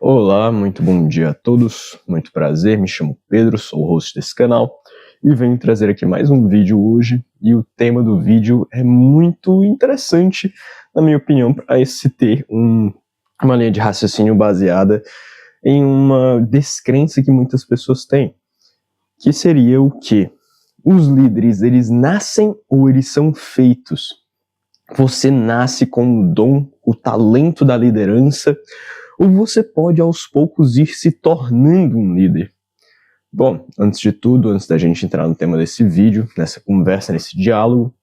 Olá, muito bom dia a todos, muito prazer, me chamo Pedro, sou o host desse canal e venho trazer aqui mais um vídeo hoje e o tema do vídeo é muito interessante, na minha opinião, para se ter uma linha de raciocínio baseada em uma descrença que muitas pessoas têm, que seria o quê? Os líderes, eles nascem ou eles são feitos? Você nasce com o dom, o talento da liderança, ou você pode aos poucos ir se tornando um líder? Bom, antes de tudo, antes da gente entrar no tema desse vídeo, nessa conversa, nesse diálogo,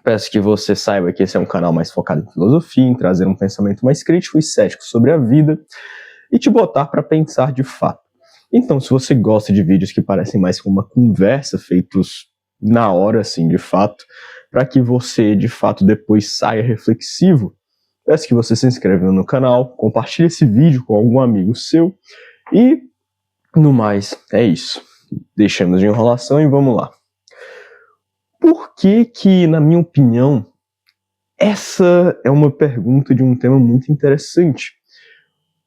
peço que você saiba que esse é um canal mais focado em filosofia, em trazer um pensamento mais crítico e cético sobre a vida e te botar para pensar de fato. Então, se você gosta de vídeos que parecem mais como uma conversa, feitos na hora, assim, de fato, para que você, de fato, depois saia reflexivo, peço que você se inscreva no canal, compartilhe esse vídeo com algum amigo seu e, no mais, é isso. Deixamos de enrolação e vamos lá. Por que, na minha opinião, essa é uma pergunta de um tema muito interessante?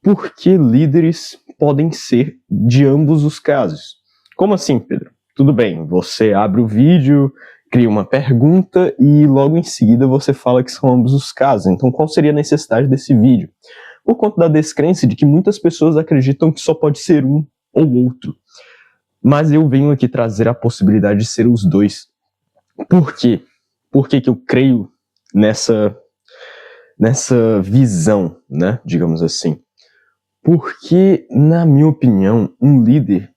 Por que líderes podem ser de ambos os casos? Como assim, Pedro? Tudo bem, você abre o vídeo, cria uma pergunta e logo em seguida você fala que são ambos os casos. Então qual seria a necessidade desse vídeo? Por conta da descrença de que muitas pessoas acreditam que só pode ser um ou outro. Mas eu venho aqui trazer a possibilidade de ser os dois. Por quê? Por que eu creio nessa visão, né, digamos assim? Porque, na minha opinião, um líder,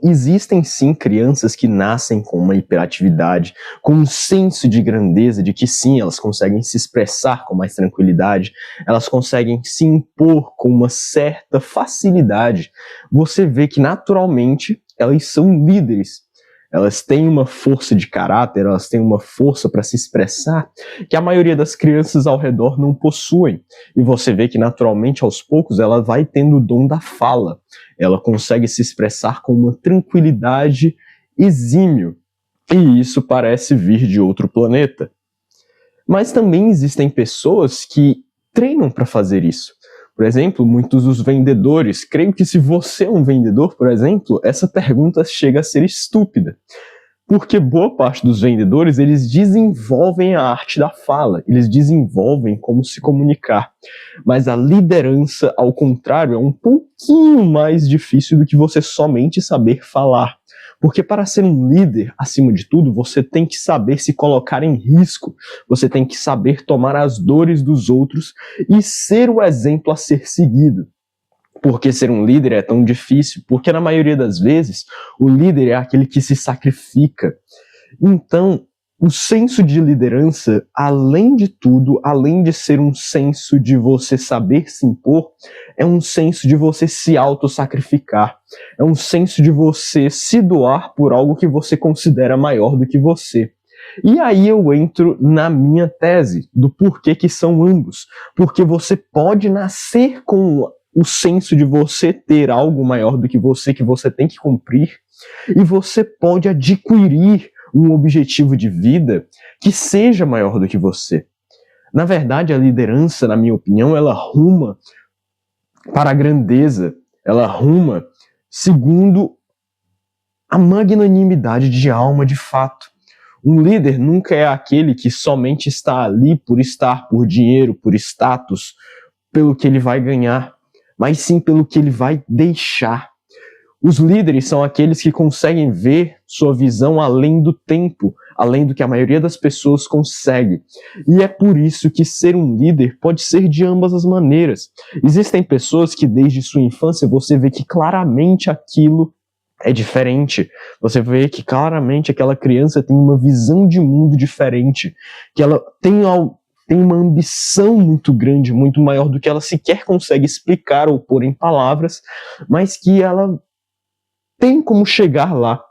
existem sim crianças que nascem com uma hiperatividade, com um senso de grandeza, de que sim, elas conseguem se expressar com mais tranquilidade, elas conseguem se impor com uma certa facilidade. Você vê que naturalmente elas são líderes. Elas têm uma força de caráter, elas têm uma força para se expressar que a maioria das crianças ao redor não possuem. E você vê que naturalmente, aos poucos, ela vai tendo o dom da fala. Ela consegue se expressar com uma tranquilidade exímio. E isso parece vir de outro planeta. Mas também existem pessoas que treinam para fazer isso. Por exemplo, muitos dos vendedores. Creio que se você é um vendedor, por exemplo, essa pergunta chega a ser estúpida. Porque boa parte dos vendedores, eles desenvolvem a arte da fala, eles desenvolvem como se comunicar. Mas a liderança, ao contrário, é um pouquinho mais difícil do que você somente saber falar. Porque para ser um líder, acima de tudo, você tem que saber se colocar em risco, você tem que saber tomar as dores dos outros e ser o exemplo a ser seguido. Por que ser um líder é tão difícil? Porque na maioria das vezes, o líder é aquele que se sacrifica. Então, o senso de liderança, além de tudo, além de ser um senso de você saber se impor, é um senso de você se autossacrificar. É um senso de você se doar por algo que você considera maior do que você. E aí eu entro na minha tese do porquê que são ambos. Porque você pode nascer com o senso de você ter algo maior do que você tem que cumprir, e você pode adquirir um objetivo de vida que seja maior do que você. Na verdade, a liderança, na minha opinião, ela ruma para a grandeza, ela ruma segundo a magnanimidade de alma de fato. Um líder nunca é aquele que somente está ali por estar, por dinheiro, por status, pelo que ele vai ganhar, mas sim pelo que ele vai deixar. Os líderes são aqueles que conseguem ver sua visão além do tempo, além do que a maioria das pessoas consegue. E é por isso que ser um líder pode ser de ambas as maneiras. Existem pessoas que desde sua infância você vê que claramente aquilo é diferente. Você vê que claramente aquela criança tem uma visão de mundo diferente, que ela tem uma ambição muito grande, muito maior do que ela sequer consegue explicar ou pôr em palavras, mas que ela tem como chegar lá.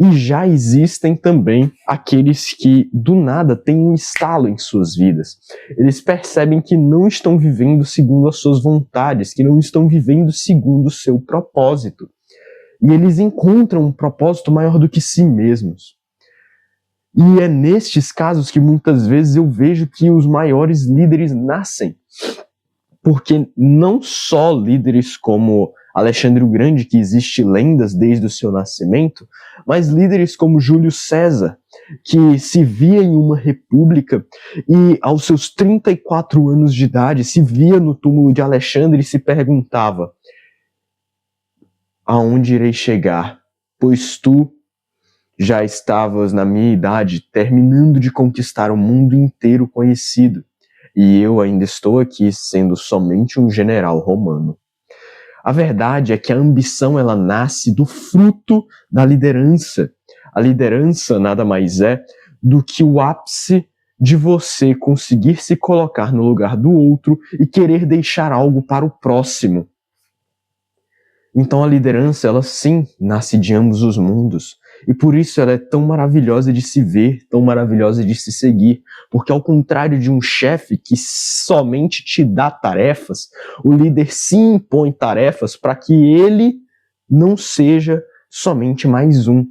E já existem também aqueles que do nada têm um estalo em suas vidas. Eles percebem que não estão vivendo segundo as suas vontades, que não estão vivendo segundo o seu propósito. E eles encontram um propósito maior do que si mesmos. E é nestes casos que muitas vezes eu vejo que os maiores líderes nascem. Porque não só líderes como Alexandre o Grande, que existe lendas desde o seu nascimento, mas líderes como Júlio César, que se via em uma república e aos seus 34 anos de idade se via no túmulo de Alexandre e se perguntava: aonde irei chegar? Pois tu já estavas na minha idade terminando de conquistar o mundo inteiro conhecido, e eu ainda estou aqui sendo somente um general romano. A verdade é que a ambição ela nasce do fruto da liderança. A liderança nada mais é do que o ápice de você conseguir se colocar no lugar do outro e querer deixar algo para o próximo. Então a liderança, ela sim, nasce de ambos os mundos. E por isso ela é tão maravilhosa de se ver, tão maravilhosa de se seguir. Porque ao contrário de um chefe que somente te dá tarefas, o líder se impõe tarefas para que ele não seja somente mais um,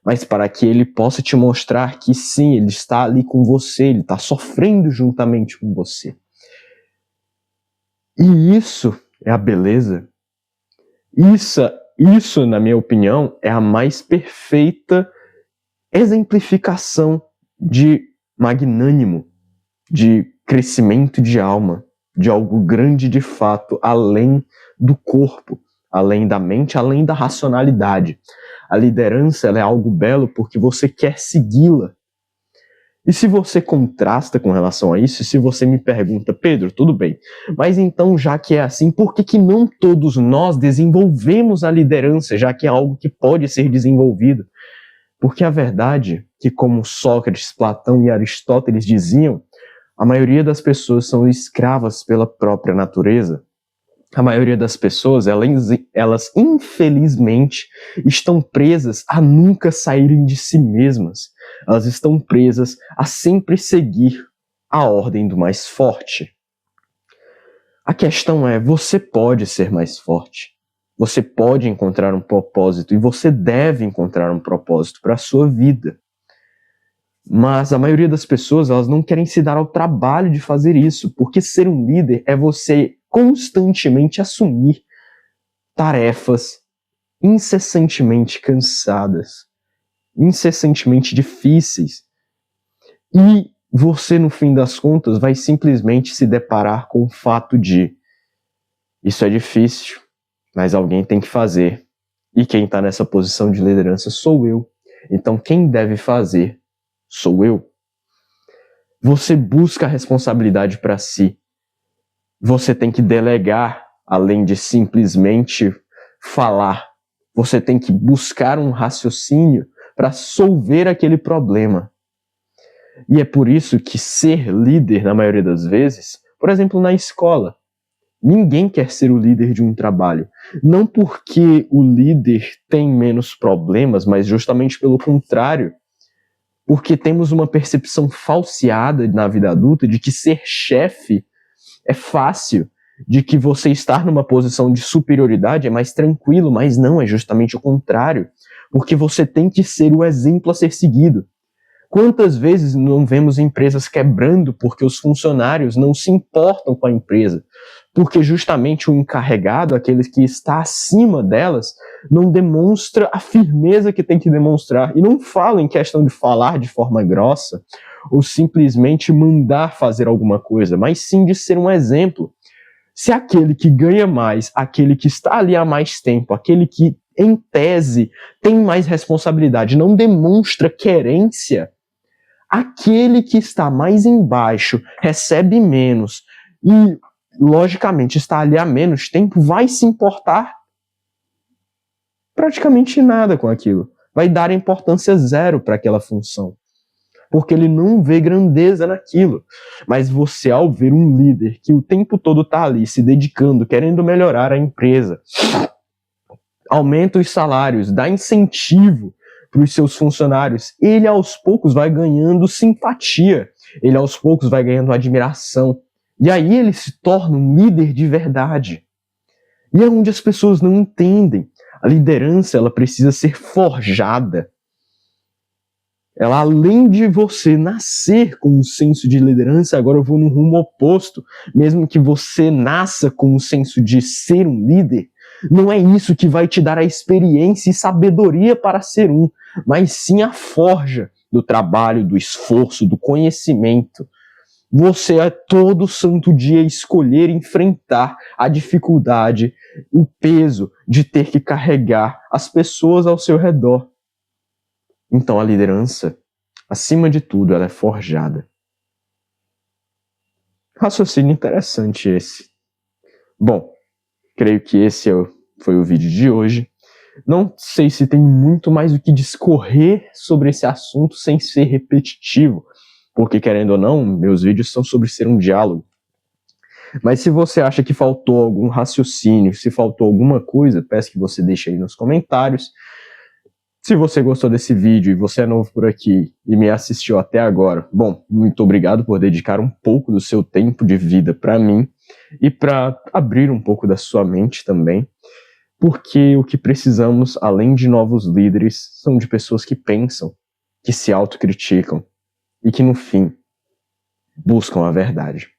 mas para que ele possa te mostrar que sim, ele está ali com você, ele está sofrendo juntamente com você. E isso é a beleza. Isso, na minha opinião, é a mais perfeita exemplificação de magnânimo, de crescimento de alma, de algo grande de fato, além do corpo, além da mente, além da racionalidade. A liderança ela é algo belo porque você quer segui-la. E se você contrasta com relação a isso, se você me pergunta, Pedro, tudo bem, mas então já que é assim, por que não todos nós desenvolvemos a liderança, já que é algo que pode ser desenvolvido? Porque a verdade é que, como Sócrates, Platão e Aristóteles diziam, a maioria das pessoas são escravas pela própria natureza. A maioria das pessoas, elas infelizmente estão presas a nunca saírem de si mesmas. Elas estão presas a sempre seguir a ordem do mais forte. A questão é, você pode ser mais forte. Você pode encontrar um propósito e você deve encontrar um propósito para a sua vida. Mas a maioria das pessoas, elas não querem se dar ao trabalho de fazer isso, porque ser um líder é você constantemente assumir tarefas incessantemente cansadas, incessantemente difíceis. E você, no fim das contas, vai simplesmente se deparar com o fato de isso é difícil, mas alguém tem que fazer. E quem está nessa posição de liderança sou eu. Então quem deve fazer sou eu. Você busca a responsabilidade para si. Você tem que delegar, além de simplesmente falar. Você tem que buscar um raciocínio para solver aquele problema. E é por isso que ser líder, na maioria das vezes, por exemplo, na escola, ninguém quer ser o líder de um trabalho. Não porque o líder tem menos problemas, mas justamente pelo contrário. Porque temos uma percepção falseada na vida adulta de que ser chefe é fácil, de que você estar numa posição de superioridade é mais tranquilo, mas não, é justamente o contrário. Porque você tem que ser o exemplo a ser seguido. Quantas vezes não vemos empresas quebrando porque os funcionários não se importam com a empresa? Porque justamente o encarregado, aquele que está acima delas, não demonstra a firmeza que tem que demonstrar. E não falo em questão de falar de forma grossa ou simplesmente mandar fazer alguma coisa, mas sim de ser um exemplo. Se aquele que ganha mais, aquele que está ali há mais tempo, aquele que, em tese, tem mais responsabilidade, não demonstra querência, aquele que está mais embaixo recebe menos e, logicamente, está ali há menos tempo, vai se importar praticamente nada com aquilo. Vai dar importância zero para aquela função. Porque ele não vê grandeza naquilo. Mas você, ao ver um líder que o tempo todo está ali se dedicando, querendo melhorar a empresa, aumenta os salários, dá incentivo para os seus funcionários, ele aos poucos vai ganhando simpatia, ele aos poucos vai ganhando admiração. E aí ele se torna um líder de verdade. E é onde as pessoas não entendem. A liderança ela precisa ser forjada. Ela, além de você nascer com um senso de liderança, agora eu vou no rumo oposto. Mesmo que você nasça com um senso de ser um líder, não é isso que vai te dar a experiência e sabedoria para ser um, mas sim a forja do trabalho, do esforço, do conhecimento. Você é todo santo dia escolher enfrentar a dificuldade, o peso de ter que carregar as pessoas ao seu redor. Então a liderança, acima de tudo, ela é forjada. Raciocínio interessante esse. Bom, creio que esse foi o vídeo de hoje. Não sei se tem muito mais o que discorrer sobre esse assunto sem ser repetitivo, porque, querendo ou não, meus vídeos são sobre ser um diálogo. Mas se você acha que faltou algum raciocínio, se faltou alguma coisa, peço que você deixe aí nos comentários. Se você gostou desse vídeo e você é novo por aqui e me assistiu até agora, bom, muito obrigado por dedicar um pouco do seu tempo de vida para mim e para abrir um pouco da sua mente também, porque o que precisamos, além de novos líderes, são de pessoas que pensam, que se autocriticam e que, no fim, buscam a verdade.